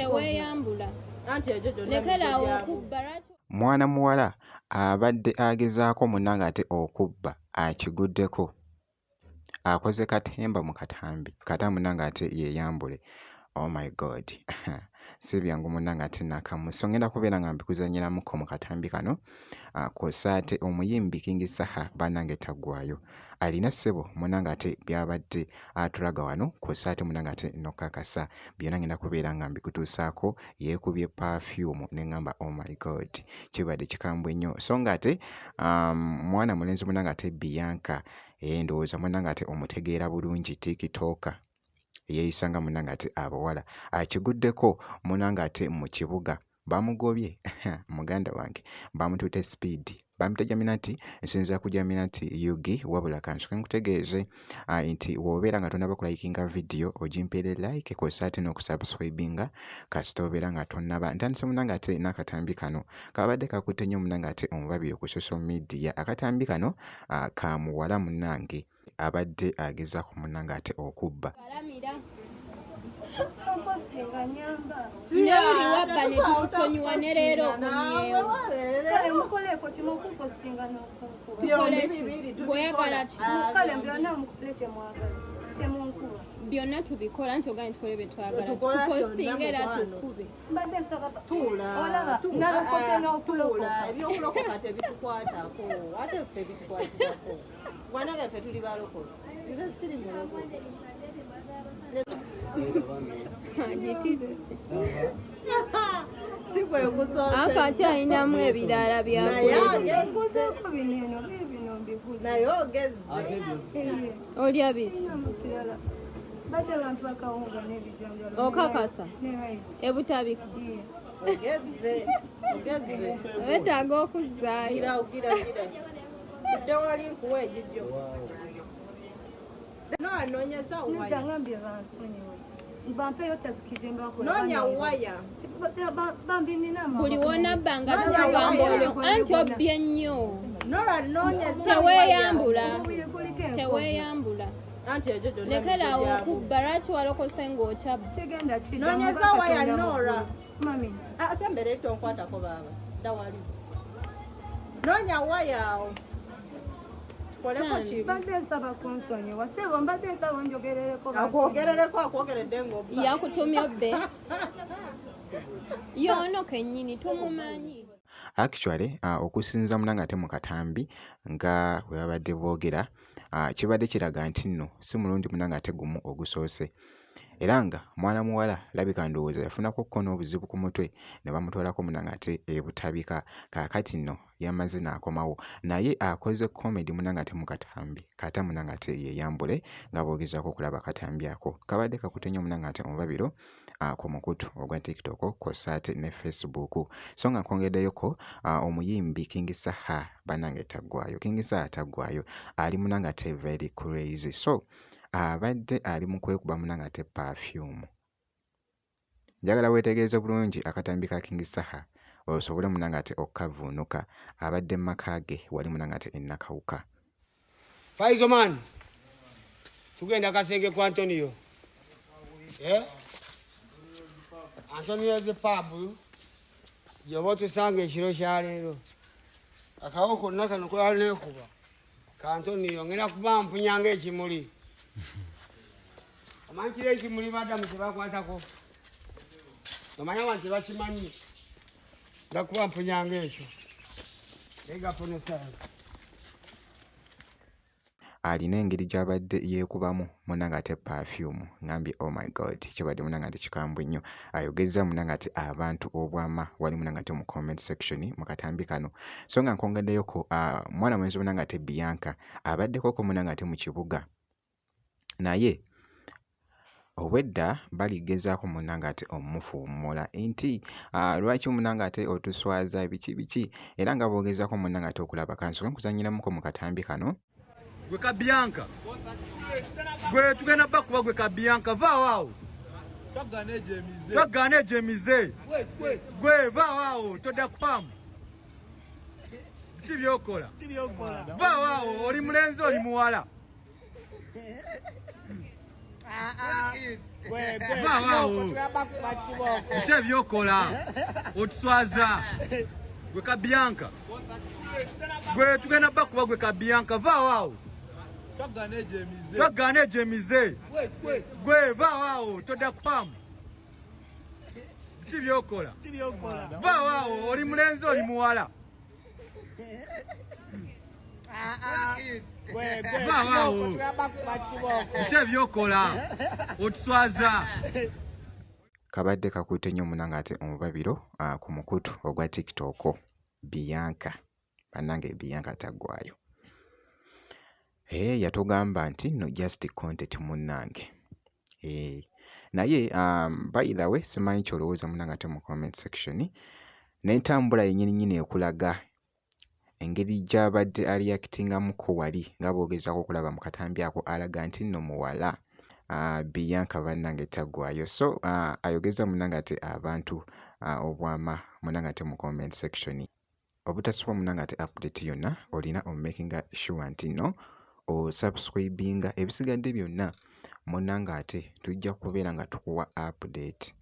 teweyambula lekera okubba lwaki mwana muwala abadde agezaako munnange ate okubba akiguddeko akoze katemba mu katambi kata munnange ate yeyambule. Oh my god si byangu munnange ate nakamu so ngenda kubeera nga mbikuzanyiramuko mu katambi kano kw'ossa ate omuyimbi King Saha bannange taggwayo alina ssebo munnange ate byabadde atulaga wano kw'ossa ate munnange ate nokakasa byonna ngenda kubeera nga mbikutuusaako yeekubye perfume ne ŋŋamba oh my god kibadde kikambwe nnyo so nga ate mwana mulenzi munnange ate Bianca ndowooza munnange ate omutegeera bulungi tikitoka yeeyisanga munnange ate abawala akiguddeko munnange ate mu kibuga bamugobye muganda wange bamutuute speed bamita Jaminati nsinza ku Jaminati Yugi wabula kansoke nkutegeeze nti w'obeera nga tonnaba kulayikinga video ogimpeere like kw'ossa ate n'okusubscribinga kasita obeera nga tonnaba ntandise munnange ate n'akatambi kano kabadde kakutte nnyo munnange ate omubabire ku social media akatambi kano ka muwala munnange abadde agezaako munnange ate okubba Nyamuli wabba ne tukusonyiwa ne leero okomyewo bw'oyagala ki byonna tubikola nti ogani tukole bye twagala tupostinga era tukube ebyokulokoka tebitukwatako ate ffe bitukwatako gwana gaffe tuli balokole nze siri mulokole aka akyalinamu ebirala naye ogezze olya biki okakasa ebutabika wetaaga okuzzaayo udde wali nkuwa ejijjo noonya waya buli wonabbanga tukugamba olwo anti obbye nnyo teweeyambula lekerawo okubba lwaki walokose ng'okyabba noonyeza waya noora asembere tonkwatako baaba dawali noonya waya awo akwogeredde ng'obba yakutumya obbe yoono kennyini tumumanyi actually okusinza munnange ate mu katambi nga bwe babadde boogera kibadde kiraga nti nno si mulundi munnange ate gumu ogusoose era nga mwana muwala labika ndowooza yafunako ko n'obuzibu ku mutwe ne bamutwalako munnange ate ebutabika kaakati nno yamaze n'akomawo naye akoze comedy munnange ate mu katambi kata munnange ate yeyambule nga boogezaako okulaba akatambi ako kabadde kakutte nnyo munnange ate omubabiro ku mukutu ogwa TikTok kw'ossa ate ne Facebook so nga nkwongeddeyoko omuyimbi King Saha bannange taggwayo King Saha taggwayo ali munnange ate very crazy so abadde ali mu kwekuba munnange ate perfume njagala weetegereze bulungi akatambi ka King Saha osobole munnange ate okkavuunuka abadde mu maka ge wali munnange ate ennakawuka Faizo man tugenda kasenge ku Antonio Antonio ze pabu yobo tusanga ekiro kya leero akawo konna kano kwali nekuba ka Antonio ngenda kuba mpunyanga ekimuli amanjire ekimuli badamu tebakwatako omanya wanti bakimanyi ndakuba mpunyanga ekyo egaponesa alina engeri gy'abadde yeekubamu munnange ate perfume ngambye oh my god kibadde munnange ate kikambwe nnyo ayogeza munnange ate abantu obwama wali munnange ate mu comment section mu katambi kano so nga nkwongeddeyoko mwana mwenzi munnange ate Bianca abaddekoko munnange ate mu kibuga naye obwedda baligezaako munnange ate omumufuumula nti lwaki munnange ate otuswaza biki era nga boogezaako munnange ate okulaba kansoke nkuzanyiramuko mu katambi kano gwe ka Bianca gwe tugenda bakuba gwe ka Bianca vaawo twagana ejemize gwe vaawo todda kwamu ki byokola vaawo oli mulenzi oli muwala Biki ebyokola otuswaza gwe Kabianca gwe tugenda bakuba gwe Kabianca vaawo twagana egyo emize gwe vaawo todda kwamu biki byokola vaawo oli mulenzi oli muwala vaawo biki ebyokola otuswaza kabadde kakutte nnyo munange ate omubabiro ku mukutu ogwa TikTok Bianca bannange Bianca taggwayo yatugamba nti no just content munnange naye by the way simanyi kyolowooza munnange ate mu comment section n'entambula yennyini ekulaga engeri gy'abadde areactingamuko wali nga boogezako okulaba mu katambi ako alaga nti nno muwala Bianca bannange taggwayo so ayogeza munnange ate abantu obwama munnange ate mu comment section obutasubwa munnange ate update yonna olina omakinga sure nti no osubscribinga ebisigadde byonna munnange ate tujja kubeera nga tukuwa update